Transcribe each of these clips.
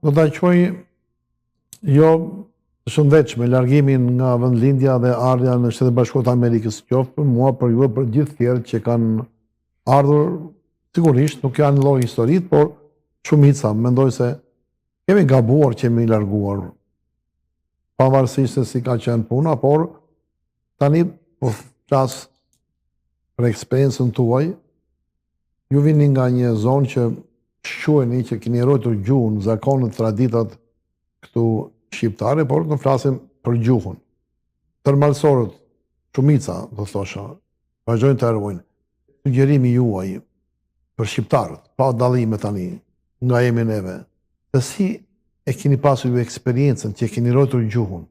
do ta quaj jo shëndetshme largimin nga vendlindja dhe ardha në Shtetet Bashkuara të Amerikës, qoftë për mua, për ju, për gjithë tjerët që kanë ardhur, sigurisht nuk janë lloj historitë, por shumica mendoj se kemi gabuar që jemi larguar. Pavarësisht se si ka qenë puna, por tani po flas për eksperiencën tuaj, ju vini nga një zonë që shquheni që keni ruajtur gjuhën, zakonet, traditat këtu shqiptare, por të flasim për gjuhën. Tërmalsorët, shumica, do thosha, vazhdojnë të ruajnë. Sugjerimi juaj për shqiptarët, pa dallime tani, nga jemi neve, se si e keni pasur ju eksperiencën që keni ruajtur gjuhën,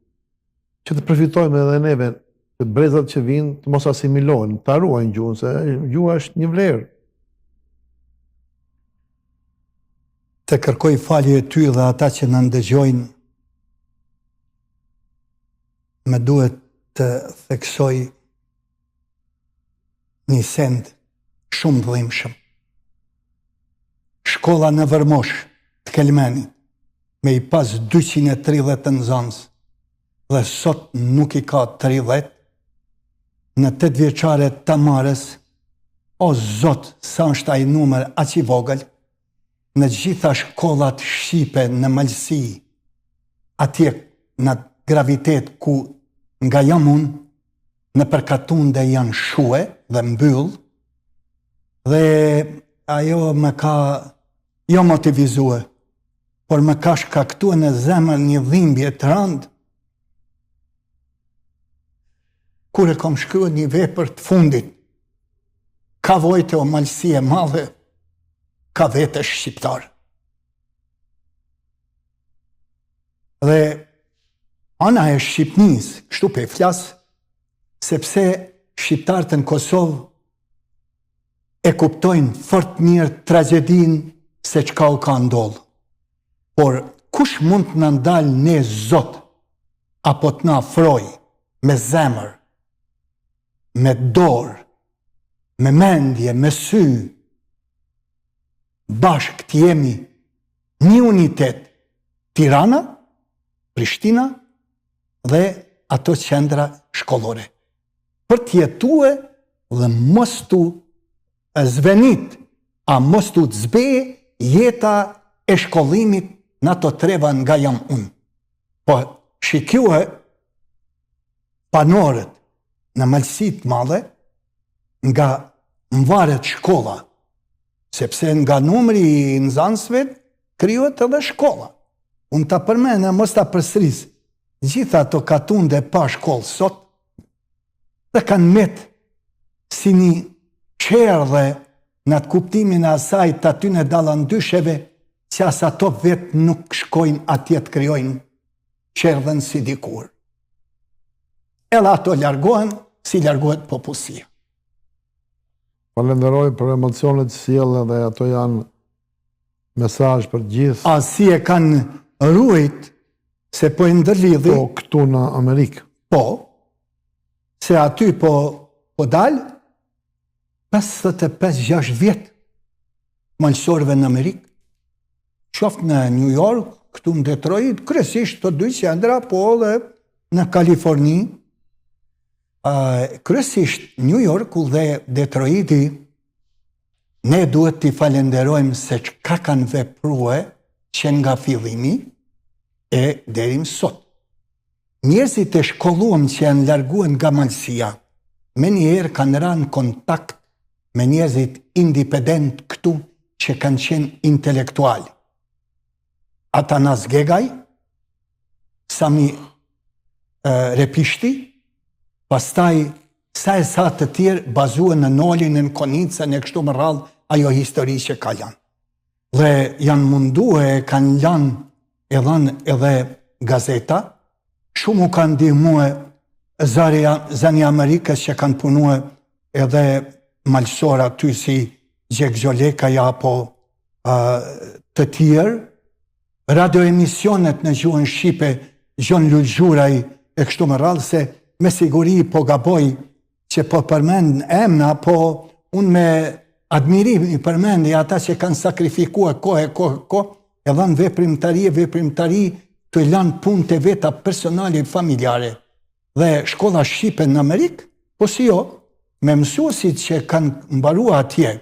që të përfitojmë edhe neve të brezat që vinë të mos asimilohen, të ruajnë gjuhën, se gjuha është një vlerë. Të kërkoj falje ty dhe ata që në ndëgjojnë, me duhet të theksoj një send shumë dhimbshëm. Shkolla në Vërmosh të Kelmenit, me i pas 230 nxënës, dhe sot nuk i ka 30, në 8 vjeçare të marës, o Zot, sa është ai numër aq i vogël, në gjitha shkollat shqipe në Malësi, atje në gravitet ku nga jam unë, në përkatunde janë shue dhe mbyll, dhe ajo më ka jo motivizue, por më ka shkaktuar në zemër një dhimbje të rëndë, kur e kom shkruar një vepër të fundit, ka vojtë o Malësi e madhe, ka vete shqiptar. Dhe ana e Shqipnis, kështu pe flas, sepse shqiptarët në Kosovë e kuptojnë fort mirë tragedin se çka u ka ndodhur. Por kush mund të na ndalë ne Zot, apo të na afroj me zemër, me dorë, me mendje, me sy, bashkë të jemi një unitet, Tirana, Prishtina dhe ato qendra shkollore. Për të jetue dhe mos tu zvenit, a mos tu të zbeje jeta e shkollimit në ato treva nga jam unë. Po shikjue panorët në Malësit madhe nga mvaret shkolla, sepse nga numri i nxënësve krijohet edhe shkolla. Unë ta përmend, mos ta përsëris. Gjitha ato katunde pa shkollë sot, dhe kanë met si një qerdhe në atë kuptimin e asaj të atyne dallandysheve, që as ato vetë nuk shkojnë atje të krijojnë qerdhen si dikur. Edhe ato largohen si largohet popullsia. Falenderoj për emocionet që sjellë dhe ato janë mesazh për gjithë. A si e kanë ruajt se po e ndërlidhi. Po këtu në Amerikë. Po, se aty po dalë 55-6 vjetë malësorëve në Amerikë, qoftë në New York, këtu në Detroit, kryesisht të dy qendra, po dhe në Kaliforni, kryesisht New Yorku dhe Detroiti, ne duhet t'i falenderojmë se çka kanë veprue që nga fillimi e deri më sot. Njerëzit e shkolluam që janë larguar nga Malësia, me njerë kanë rënë kontakt me njerëzit independent këtu që kanë qenë intelektuali. Atanas Gegaj, Sami Repishti, pastaj sa e sa të tjerë bazuan në Nolin, në Konicën, e kështu më radhë ajo histori që ka janë. Dhe janë mundu e kanë janë edhe gazeta, shumë u kanë ndihmue zani Amerikës që kanë punue edhe malësora ty si Gjek Gjolekaja apo të tjerë, radioemisionet në gjuhën Shqipe, Gjon Lulgjuraj e kështu më radhë, se me siguri po gaboj që po përmend emna, po unë me admirim i përmendi ata që kanë sakrifikua kohë, e dhanë veprimtari të i lanë punë të veta personale e familjare dhe shkolla shqipe në Amerikë, po si jo, me mësuesit që kanë mbarua atje.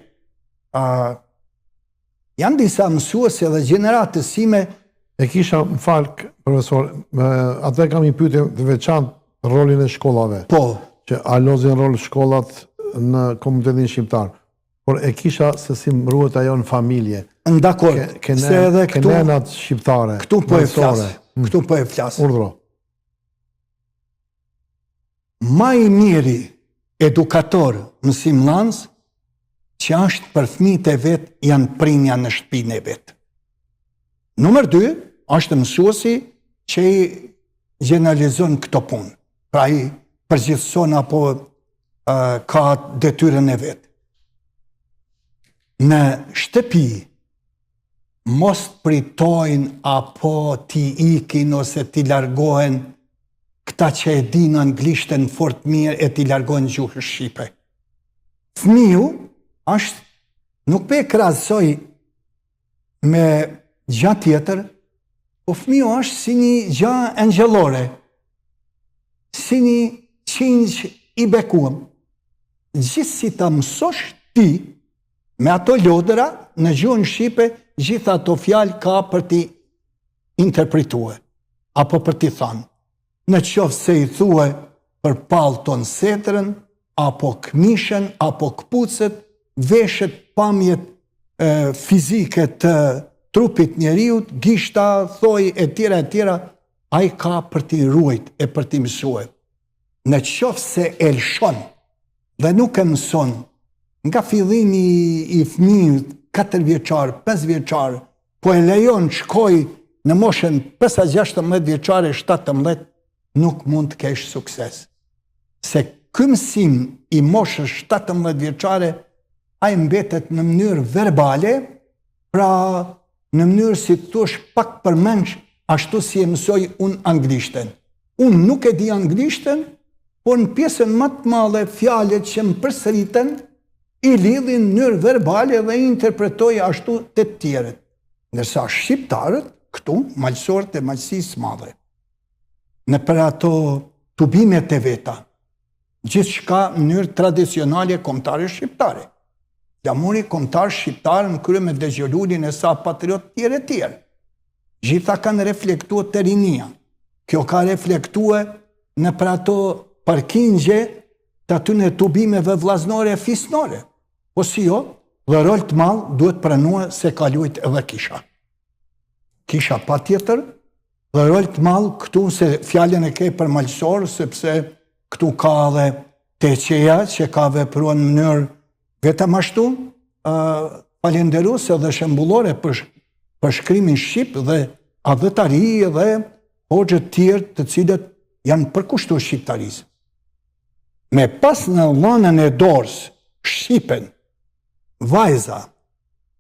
Janë disa mësuesi dhe gjeneratës sime. E kisha, më falë, profesor, atë kam një pyetje të veçantë rolin e shkollave. Po. Që a lozin rol shkollat në komunitetin shqiptar. Por e kisha se si mruhet ajo në familje. Dakor, se edhe këtu kenenat shqiptare. Këtu po e flas. Urdhro. Ma i miri edukator mësimdhënës që është për fëmijët e vet janë prinja në shtëpinë e vet. Numër 2 është mësuesi që i gjenalizon këto punë. Pra i përgjithson apo ka detyrën e vet. Në shtëpi mos pritojnë apo ti ikin ose ti largohen këta që e din anglishtën fort mirë e ti largohen gjuhën shqipe. Fëmiu është, nuk pe krahasoj me gjë tjetër, po fëmiu është si një gjë angjëllore, si një qingj i bekuar. Gjithsi ta mësosh ti me ato lodra në gjuhën shqipe, gjitha ato fjalë ka për ti interpretuar apo për ti thënë. Në qoftë se i thue për pallton setrën, apo këmishën, apo këpucët, veshët, pamjet fizike të trupit njeriut, gishta, thoj, e tjera, ai ka për ti ruajt e për ti mësuar. Në qoftë se e lshon dhe nuk e mëson, nga fillimi i fëmijët 4 vjeçar, 5 vjeçar, po e lejon shkoj në moshën 5-16 vjeçare, 17, nuk mund të kesh sukses. Se ky mësim i moshës 17 vjeçare, ai mbetet në mënyrë verbale, pra në mënyrë si të thuash pak përmendsh, ashtu si e mësoj unë anglishtën. Unë nuk e di anglishtën, por në pjesën më të madhe fjalët që më përsëriten i lidhin në mënyrë verbale dhe i interpretoj ashtu të tjerët. Ndërsa shqiptarët, këtu, malësorët e malësisë madhe, në për ato tubimet e veta, gjithë shka në mënyrë tradicionale kombëtare shqiptare. Flamuri kombëtar shqiptar në krye me Dexholullin e sa patriot tjerë. Gjitha kanë reflektuar të rinia. Kjo ka reflektuar në për ato parkingje të atyne tubimeve vllaznore e fisnore. Po si jo, dhe rol të madh duhet pranua se ka luajt edhe kisha. Kisha pa tjetër, dhe rol të madh këtu se fjalën e ke për malësor, sepse këtu ka edhe teqeja që ka vepruar në mënyrë vetëm ashtu, falenderuese dhe shembullore për shkrimin shqip dhe adhëtari dhe hoxhët tjerë të cilët janë përkushtuar shqiptarisë. Me pas në dhënën e dorës shqipen, vajza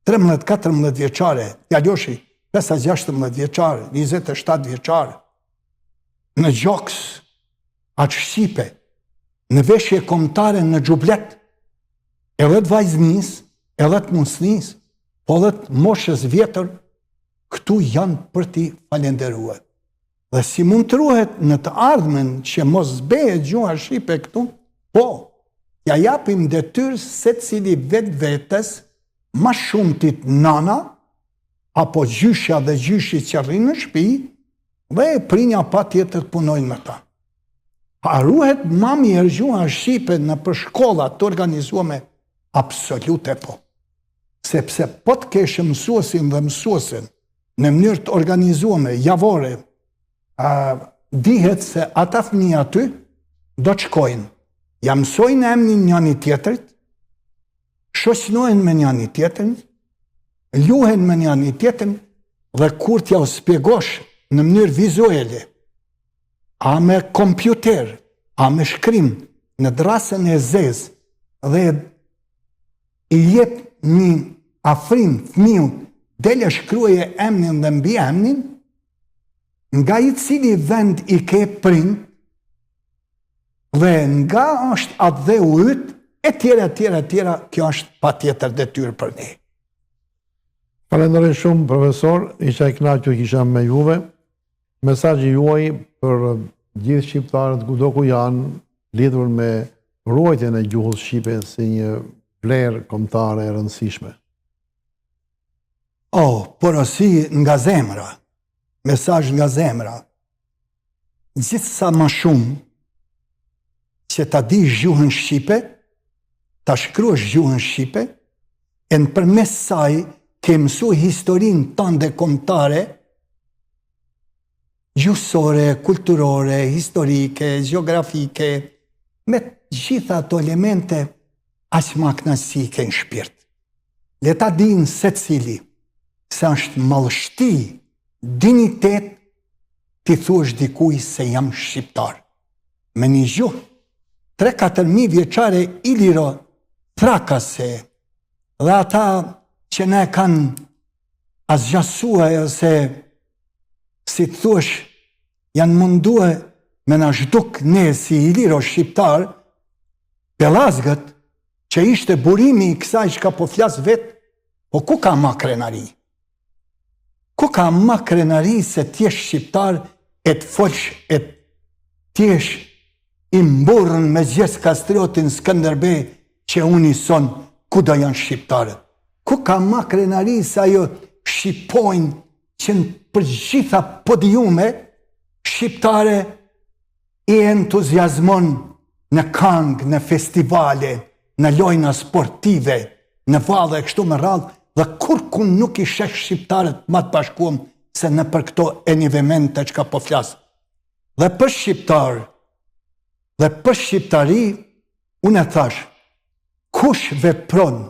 13-14 vjeçare, djaloshi 5-16 vjeçare, 27 vjeçare, në gjoks atë shqipe, në veshje kombëtare në xhublet, edhe të vajznis, edhe të musnis, po edhe të moshës vjetër, këtu janë për ti falenderuar. Dhe si mund të ruhet në të ardhmen që mos zbehet gjuha shqipe këtu, po, ja japim detyrë secili vetes, ma shumtit nana, apo gjyshja dhe gjyshi që rrinë në shtëpi, dhe prinja pa tjetër të punojnë me ta. A ruhet ma mirë gjuha shqipe në për shkollat të organizuame? Absolute po. Sepse po të keshë mësuesin dhe mësuesin në mënyrë të organizuame, javore, dihet se ata fëmijë aty do të shkojnë. Ja mësojnë emrin njëri tjetrit, shoqënohen me njëri tjetrin, luhen me njëri tjetrin dhe kur t'ja u spjegosh në mënyrë vizuale, a me kompjuter, a me shkrim në drasën e zezë dhe i jep një afrim fëmijët dele shkruaje emrin dhe mbi emrin, nga i cili vend i ke prind, dhe nga është atë dhe ujt, e tjera, kjo është pa tjetër detyrë për ne. Falenderoj shumë, profesor, isha i kënaqur që kisha me juve. Mesazhi juaj për gjithë shqiptarët kudo ku janë lidhur me ruajtjen e gjuhës shqipe si një vlerë kombëtare e rëndësishme. Porosi nga zemra, mesazh nga zemra. Gjithsa më shumë që ta dish gjuhën shqipe, ta shkruash gjuhën shqipe, e nëpërmes saj ke mësu historinë tënde kombëtare, gjuhësore, kulturore, historike, gjeografike, me gjitha ato elemente, aq më kënaqësi ke në shpirt. Le ta dinë secili se është mallështi, dinitet, ti thuash dikuj se jam shqiptar. Me një gjuhë 3-4 vjeçare iliro trakase, dhe ata që ne kanë asgjasua ose si të thuash janë mundue me na zhduk ne si iliro shqiptar, pelazgët që ishte burimi i kësaj që ka po flas vet, po ku ka ma krenari? Ku ka ma krenari se t'jesh shqiptar e t'folsh e t'jesh i mburrën me Gjes Kastriotin Skënderbej që unë i son ku do janë shqiptarët? Ku ka ma krenari se ajo shqipojnë që në përgjitha podiume shqiptare i entuziazmon në këngë, në festivale, në lojna sportive, në valle e kështu me radhë, dhe kur kun nuk i sheh shqiptarët ma të bashkuam se në për këto evente që ka po flasë. Dhe për shqiptar, dhe për shqiptari, unë e thash, kush vepron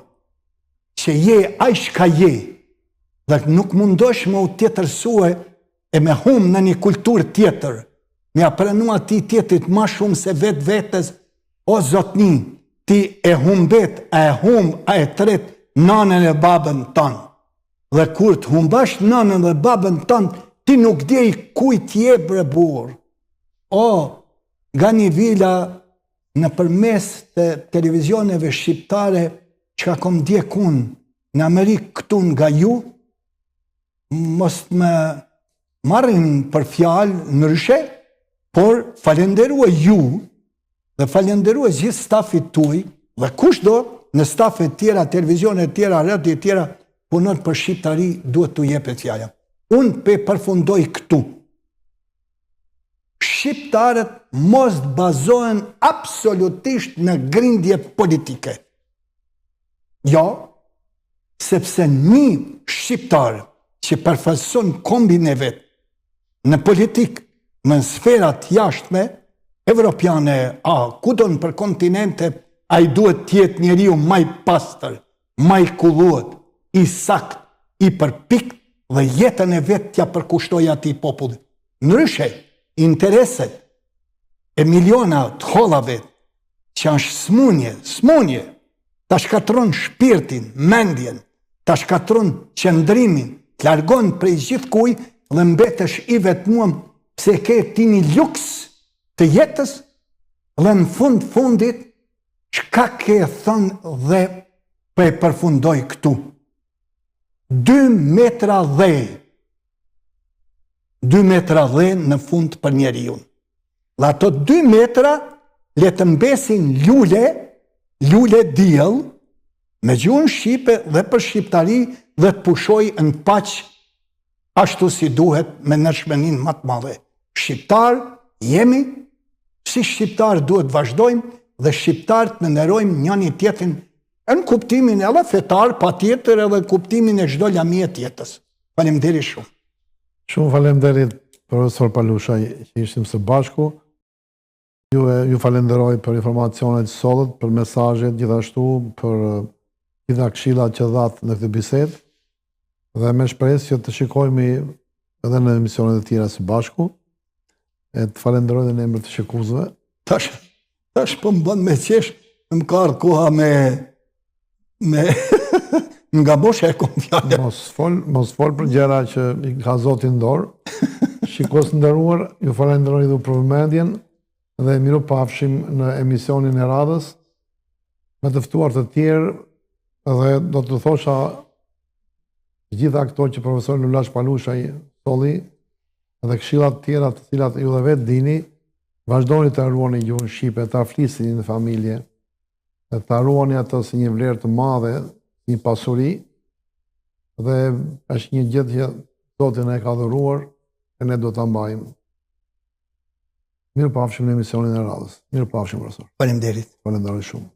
që je aq ka je, dhe nuk mundosh me u tjetërsue e me hum në një kulturë tjetër, me aprenu ati tjetrit ma shumë se vetë vetës, o zotni, ti e humbet, a e hum, a e tret, nanën e babën tanë. Dhe kur të humbash nanën dhe babën tanë, ti nuk djej kujt je bre burr. Nga një vila në përmes të televizioneve shqiptare që ka kom djekun në Amerikë këtu nga ju, mos me marrin për fjalë ndryshe, por falenderua ju dhe falenderua gjithë stafit tuaj dhe kushdo në stafet tjera, televizionet tjera, radio tjera, punon për shqiptari, duhet t'u jepet fjala. Unë pe përfundoj këtu. Shqiptarët mos bazohen absolutisht në grindje politike. Jo, sepse një shqiptar që përfaqëson kombin e vet në politikë, në sferat jashtme, evropiane, kudon për kontinente, a i duhet tjetë njeriu maj pastër, maj kulluat, i sakt, i përpikt, dhe jetën e vetë tja përkushtoj ati popullit. Ndryshe, intereset e miliona të hollave që është smunje, ta shkatron shpirtin, mendjen, ta shkatron qëndrimin, të largon prej gjithë kuj dhe mbetesh i vetmuam pse ke ti një luks të jetës dhe në fundit çka ke thënë dhe për e përfundoj këtu. 2 metra dhe në fund për njeriu. Dhe ato 2 metra le të mbesin lule diell me gjuhën shqipe dhe për shqiptari dhe të pushoj në paq ashtu si duhet me nëshmenin më të madhe. Shqiptar jemi, si shqiptar duhet vazhdojmë dhe shqiptar të nënderojmë njëni tjetrin në kuptimin edhe fetar, pa tjetër edhe kuptimin e çdo lamie tjetës. Faleminderit shumë. Shumë faleminderit, profesor Palushaj, që ishim së bashku. Ju falenderoj për informacionet sotët, për mesazhet, gjithashtu për gjitha këshillat që dhatë në këtë bisedë, dhe me shpresë që të shikojmë edhe në emisionet e tjera së bashku, e të falenderoj dhe në emër të shikuesve. Tash po më bën me qesh, më ka ardhur koha me nga bosh e kom fjallë. Mos fol për gjëra që i ka Zoti në dorë. Shikues nderuar, ju falenderoj dhe për vëmendjen dhe miru pafshim në emisionin e radhës me të ftuar të tjerë, dhe do të thosha Gjitha këto që profesor Lulash Palusha i solli dhe këshillat tjera të cilat ju dhe vetë dini, vazhdoni të ruani gjuhën shqipe, ta flisni në familje, ta ruani atë si një vlerë të madhe, një pasuri, dhe është një gjë që Zoti na e ka dhuruar e ne do ta mbajmë. Mirë pafshim në emisionin e radhës. Mirë pafshim, profesor. Faleminderit. Falenderoj shumë.